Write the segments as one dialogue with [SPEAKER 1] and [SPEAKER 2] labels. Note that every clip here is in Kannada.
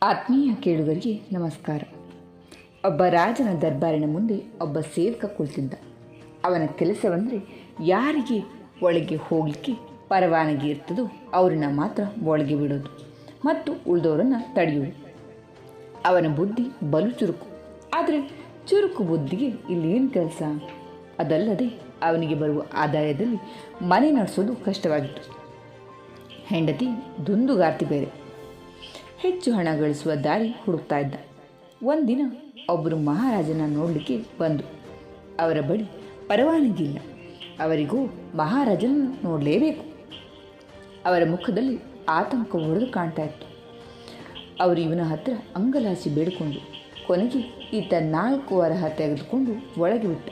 [SPEAKER 1] ಆತ್ಮೀಯ ಕೇಳುಗರಿಗೆ ನಮಸ್ಕಾರ. ಒಬ್ಬ ರಾಜನ ದರ್ಬಾರಿನ ಮುಂದೆ ಒಬ್ಬ ಸೇವಕ ಕುಳಿತಿದ್ದ. ಅವನ ಕೆಲಸವೆಂದರೆ ಯಾರಿಗೆ ಒಳಗೆ ಹೋಗಲಿಕ್ಕೆ ಪರವಾನಗಿ ಇರ್ತದೋ ಅವರನ್ನು ಮಾತ್ರ ಒಳಗೆ ಬಿಡೋದು ಮತ್ತು ಉಳಿದವರನ್ನು ತಡೆಯುವುದು. ಅವನ ಬುದ್ಧಿ ಬಲು ಚುರುಕು. ಆದರೆ ಚುರುಕು ಬುದ್ಧಿಗೆ ಇಲ್ಲಿ ಏನು ಕೆಲಸ? ಅದಲ್ಲದೆ ಅವನಿಗೆ ಬರುವ ಆದಾಯದಲ್ಲಿ ಮನೆ ನಡೆಸೋದು ಕಷ್ಟವಾಗಿತ್ತು. ಹೆಂಡತಿ ದುಂದುಗಾರ್ತಿ ಬೇರೆ. ಹೆಚ್ಚು ಹಣ ಗಳಿಸುವ ದಾರಿ ಹುಡುಕ್ತಾ ಇದ್ದ. ಒಂದಿನ ಒಬ್ಬರು ಮಹಾರಾಜನ ನೋಡಲಿಕ್ಕೆ ಬಂದು ಅವರ ಬಳಿ ಪರವಾನಗಿ ಇಲ್ಲ. ಅವರಿಗೂ ಮಹಾರಾಜನ ನೋಡಲೇಬೇಕು. ಅವರ ಮುಖದಲ್ಲಿ ಆತಂಕ ಹೊಡೆದು ಕಾಣ್ತಾ ಇತ್ತು. ಅವರು ಇವನ ಹತ್ತಿರ ಅಂಗಲಾಚಿ ಬೇಡಿಕೊಂಡು ಕೊನೆಗೆ ಈತ 4 ವರಹ ತೆಗೆದುಕೊಂಡು ಒಳಗೆ ಬಿಟ್ಟ.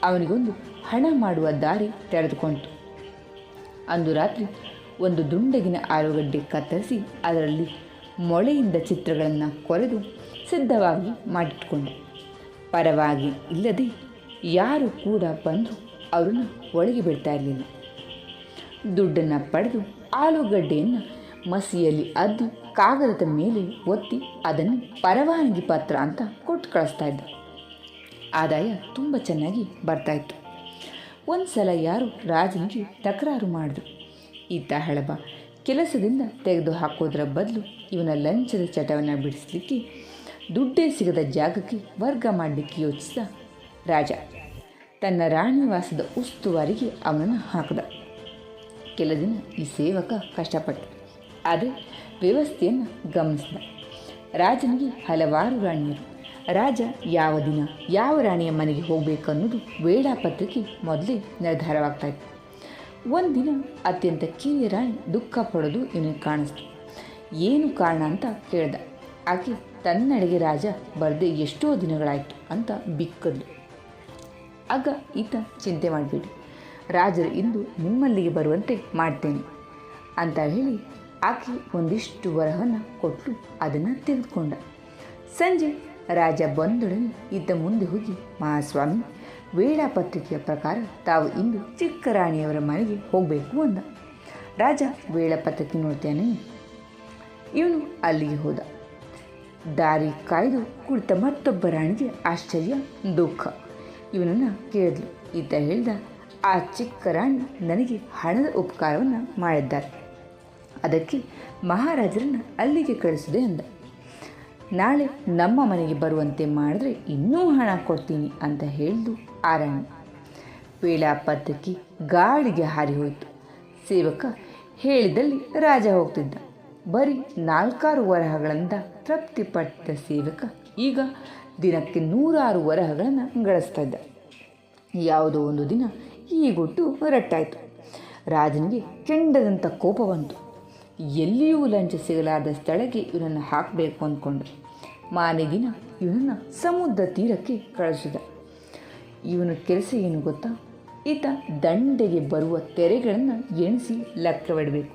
[SPEAKER 1] ಅವನಿಗೊಂದು ಹಣ ಮಾಡುವ ದಾರಿ ತೆರೆದುಕೊಂಡಿತು. ಅಂದು ರಾತ್ರಿ ಒಂದು ದುಂಡಗಿನ ಆಲೂಗಡ್ಡೆ ಕತ್ತರಿಸಿ ಅದರಲ್ಲಿ ಮೊಳೆಯಿಂದ ಚಿತ್ರಗಳನ್ನು ಕೊರೆದು ಸಿದ್ಧವಾಗಿ ಮಾಡಿಟ್ಕೊಂಡ. ಪರವಾಗಿ ಇಲ್ಲದೆ ಯಾರು ಕೂಡ ಬಂದು ಅವರನ್ನು ಒಳಗೆ ಬಿಡ್ತಾ ಇರಲಿಲ್ಲ. ದುಡ್ಡನ್ನು ಪಡೆದು ಆಲೂಗಡ್ಡೆಯನ್ನು ಮಸಿಯಲ್ಲಿ ಅದ್ದಿ ಕಾಗದದ ಮೇಲೆ ಒತ್ತಿ ಅದನ್ನು ಪರವಾನಗಿ ಪತ್ರ ಅಂತ ಕೊಟ್ಟು ಕಳಿಸ್ತಾ ಇದ್ದ. ಆದಾಯ ತುಂಬ ಚೆನ್ನಾಗಿ ಬರ್ತಾಯಿತ್ತು. ಒಂದು ಸಲ ಯಾರು ರಾಜನಿಗೆ ತಕರಾರು ಮಾಡಿದ್ರು. ಈತ ಹಳಬ ಕೆಲಸದಿಂದ ತೆಗೆದು ಹಾಕೋದ್ರ ಬದಲು ಇವನ ಲಂಚದ ಚಟವನ್ನು ಬಿಡಿಸಲಿಕ್ಕೆ ದುಡ್ಡೇ ಸಿಗದ ಜಾಗಕ್ಕೆ ವರ್ಗ ಮಾಡಲಿಕ್ಕೆ ಯೋಚಿಸಿದ ರಾಜ ತನ್ನ ರಾಣಿವಾಸದ ಉಸ್ತುವಾರಿಗೆ ಅವನನ್ನು ಹಾಕಿದ. ಕೆಲ ದಿನ ಈ ಸೇವಕ ಕಷ್ಟಪಟ್ಟ. ಆದರೆ ವ್ಯವಸ್ಥೆಯನ್ನು ಗಮನಿಸಿದ. ರಾಜನಿಗೆ ಹಲವಾರು ರಾಣಿಯರು. ರಾಜ ಯಾವ ದಿನ ಯಾವ ರಾಣಿಯ ಮನೆಗೆ ಹೋಗಬೇಕನ್ನೋದು ವೇಳಾಪತ್ರಿಕೆ ಮೊದಲೇ ನಿರ್ಧಾರವಾಗ್ತಾಯಿತ್ತು. ಒಂದಿನ ಅತ್ಯಂತ ಕಿರಿಯ ರಾಣಿ ದುಃಖ ಪಡೋದು ಇವನಿಗೆ ಕಾಣಿಸ್ತು. ಏನು ಕಾರಣ ಅಂತ ಕೇಳ್ದ. ಆಕೆ ತನ್ನಡೆಗೆ ರಾಜ ಬರದೆ ಎಷ್ಟೋ ದಿನಗಳಾಯಿತು ಅಂತ ಬಿಕ್ಕದ್ಲು. ಆಗ ಈತ ಚಿಂತೆ ಮಾಡಬೇಡಿ, ರಾಜರು ಇಂದು ನಿಮ್ಮಲ್ಲಿಗೆ ಬರುವಂತೆ ಮಾಡ್ತೇನೆ ಅಂತ ಹೇಳಿ ಆಕೆ ಒಂದಿಷ್ಟು ವರಹವನ್ನು ಕೊಟ್ಟು ಅದನ್ನು ತೆಗೆದುಕೊಂಡ. ಸಂಜೆ ರಾಜ ಬಂದೊಡನೆ ಈತ ಮುಂದೆ ಹೋಗಿ, ಮಹಾಸ್ವಾಮಿ, ವೇಳಾಪತ್ರಿಕೆಯ ಪ್ರಕಾರ ತಾವು ಇಂದು ಚಿಕ್ಕ ರಾಣಿಯವರ ಮನೆಗೆ ಹೋಗಬೇಕು ಅಂದ. ರಾಜ ವೇಳಾಪತ್ರಿಕೆ ನೋಡ್ತೇನೆ. ಇವನು ಅಲ್ಲಿಗೆ ಹೋದ. ದಾರಿ ಕಾಯ್ದು ಕುಳಿತ ಮತ್ತೊಬ್ಬ ರಾಣಿಗೆ ಆಶ್ಚರ್ಯ, ದುಃಖ. ಇವನನ್ನು ಕೇಳಿದ್ಲು. ಈತ ಹೇಳ್ದ, ಆ ಚಿಕ್ಕ ರಾಣಿ ನನಗೆ ಹಣದ ಉಪಕಾರವನ್ನು ಮಾಡಿದ್ದಾರೆ. ಅದಕ್ಕೆ ಮಹಾರಾಜರನ್ನು ಅಲ್ಲಿಗೆ ಕಳಿಸಿದೆ ಅಂದ. ನಾಳೆ ನಮ್ಮ ಮನೆಗೆ ಬರುವಂತೆ ಮಾಡಿದ್ರೆ ಇನ್ನೂ ಹಣ ಕೊಡ್ತೀನಿ ಅಂತ ಹೇಳಿದು ಆ ರಾಣಿ. ವೇಳಾಪತ್ರಿಕೆ ಗಾಳಿಗೆ ಹಾರಿ ಹೋಯಿತು. ಸೇವಕ ಹೇಳಿದಲ್ಲಿ ರಾಜ ಹೋಗ್ತಿದ್ದ. ಬರೀ 4 ವರಹಗಳಿಂದ ತೃಪ್ತಿಪಟ್ಟ ಸೇವಕ ಈಗ ದಿನಕ್ಕೆ 100 ವರಹಗಳನ್ನು ಗಳಿಸ್ತಾ ಇದ್ದ. ಯಾವುದೋ ಒಂದು ದಿನ ಈ ಗುಟ್ಟು ರಟ್ಟಾಯಿತು. ರಾಜನಿಗೆ ಕೆಂಡದಂಥ ಕೋಪ ಬಂತು. ಎಲ್ಲಿಯೂ ಲಂಚ ಸಿಗಲಾದ ಸ್ಥಳಕ್ಕೆ ಇವನನ್ನು ಹಾಕಬೇಕು ಅಂದ್ಕೊಂಡು ಮಾರನೇ ದಿನ ಇವನನ್ನು ಸಮುದ್ರ ತೀರಕ್ಕೆ ಕಳಿಸಿದ. ಇವನ ಕೆಲಸ ಏನು ಗೊತ್ತಾ? ಈತ ದಂಡೆಗೆ ಬರುವ ತೆರೆಗಳನ್ನು ಎಣಿಸಿ ಲೆಕ್ಕವಿಡಬೇಕು.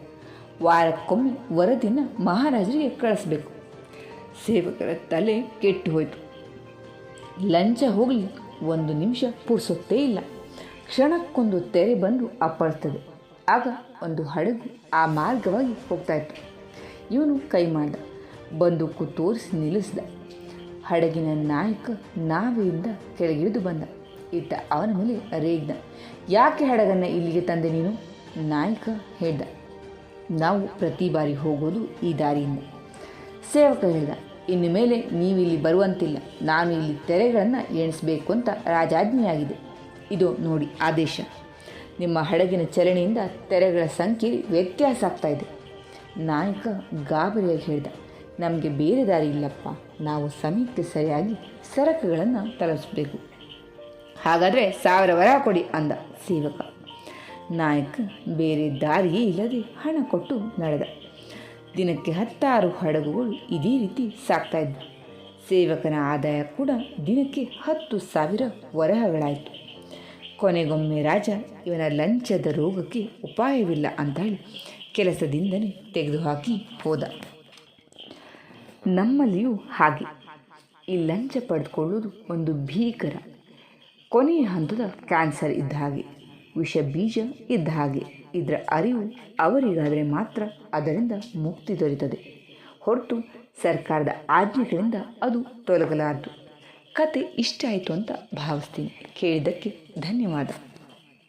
[SPEAKER 1] ವಾರಕ್ಕೊಮ್ಮೆ ವರದಿಯನ್ನು ಮಹಾರಾಜರಿಗೆ ಕಳಿಸ್ಬೇಕು. ಸೇವಕರ ತಲೆ ಕೆಟ್ಟು ಹೋಯಿತು. ಲಂಚ ಹೋಗಲಿ, 1 ನಿಮಿಷ ಪುರ್ಸೊತ್ತೇ ಇಲ್ಲ. ಕ್ಷಣಕ್ಕೊಂದು ತೆರೆ ಬಂದು ಅಪ್ಪಳಿಸ್ತದೆ. ಆಗ ಒಂದು ಹಡಗು ಆ ಮಾರ್ಗವಾಗಿ ಹೋಗ್ತಾಯಿತ್ತು. ಇವನು ಕೈ ಮಾಡ್ದ. ಬಂದೂಕು ತೋರಿಸಿ ನಿಲ್ಲಿಸಿದ. ಹಡಗಿನ ನಾಯಕ ನಾವೆಯಿಂದ ಕೆಳಗಿಳಿದು ಬಂದ. ಈತ ಅವನ ಮೇಲೆ ರೇಗ್ದ. ಯಾಕೆ ಹಡಗನ್ನು ಇಲ್ಲಿಗೆ ತಂದೆ ನೀನು? ನಾಯಕ ಹೇಳ್ದ, ನಾವು ಪ್ರತಿ ಬಾರಿ ಹೋಗೋದು ಈ ದಾರಿಯಿಂದ. ಸೇವಕ ಹೇಳ್ದ, ಇನ್ನು ಮೇಲೆ ನೀವಿಲ್ಲಿ ಬರುವಂತಿಲ್ಲ. ನಾನು ಇಲ್ಲಿ ತೆರೆಗಳನ್ನು ಎಣಿಸಬೇಕು ಅಂತ ರಾಜಾಜ್ಞೆಯಾಗಿದೆ. ಇದು ನೋಡಿ ಆದೇಶ. ನಿಮ್ಮ ಹಡಗಿನ ಚಲನೆಯಿಂದ ತೆರೆಗಳ ಸಂಖ್ಯೆ ವ್ಯತ್ಯಾಸ ಆಗ್ತಾಯಿದೆ. ನಾಯಕ ಗಾಬರಿಯಾಗಿ ಹೇಳ್ದ, ನಮಗೆ ಬೇರೆ ದಾರಿ ಇಲ್ಲಪ್ಪ. ನಾವು ಸಮಯಕ್ಕೆ ಸರಿಯಾಗಿ ಸರಕುಗಳನ್ನು ತಲುಪಿಸಬೇಕು. ಹಾಗಾದರೆ 1000 ವರಹ ಕೊಡಿ ಅಂದ ಸೇವಕ. ನಾಯಕ ಬೇರೆ ದಾರಿಯೇ ಇಲ್ಲದೆ ಹಣ ಕೊಟ್ಟು ನಡೆದ. ದಿನಕ್ಕೆ 10 ಹಡಗುಗಳು ಇದೇ ರೀತಿ ಸಾಕ್ತಾಯಿದ್ದ. ಸೇವಕನ ಆದಾಯ ಕೂಡ ದಿನಕ್ಕೆ 10,000 ವರಹಗಳಾಯಿತು. ಕೊನೆಗೊಮ್ಮೆ ರಾಜ ಇವನ ಲಂಚದ ರೋಗಕ್ಕೆ ಉಪಾಯವಿಲ್ಲ ಅಂತ ಹೇಳಿ ಕೆಲಸದಿಂದಲೇ ತೆಗೆದುಹಾಕಿ ಹೋದ. ನಮ್ಮಲ್ಲಿಯೂ ಹಾಗೆ ಈ ಲಂಚ ಪಡೆದುಕೊಳ್ಳುವುದು ಒಂದು ಭೀಕರ ಕೊನೆಯ ಹಂತದ ಕ್ಯಾನ್ಸರ್ ಇದ್ದ ಹಾಗೆ, ವಿಷ ಬೀಜ ಇದ್ದ ಹಾಗೆ. ಇದರ ಅರಿವು ಅವರಿಗಾದರೆ ಮಾತ್ರ ಅದರಿಂದ ಮುಕ್ತಿ ದೊರೆಯುತ್ತದೆ. ಹೊರತು ಸರ್ಕಾರದ ಆಜ್ಞೆಗಳಿಂದ ಅದು ತೊಲಗಲಾರದು. ಕತೆ ಇಷ್ಟ ಆಯಿತು ಅಂತ ಭಾವಿಸ್ತೀನಿ. ಕೇಳಿದ್ದಕ್ಕೆ ಧನ್ಯವಾದ.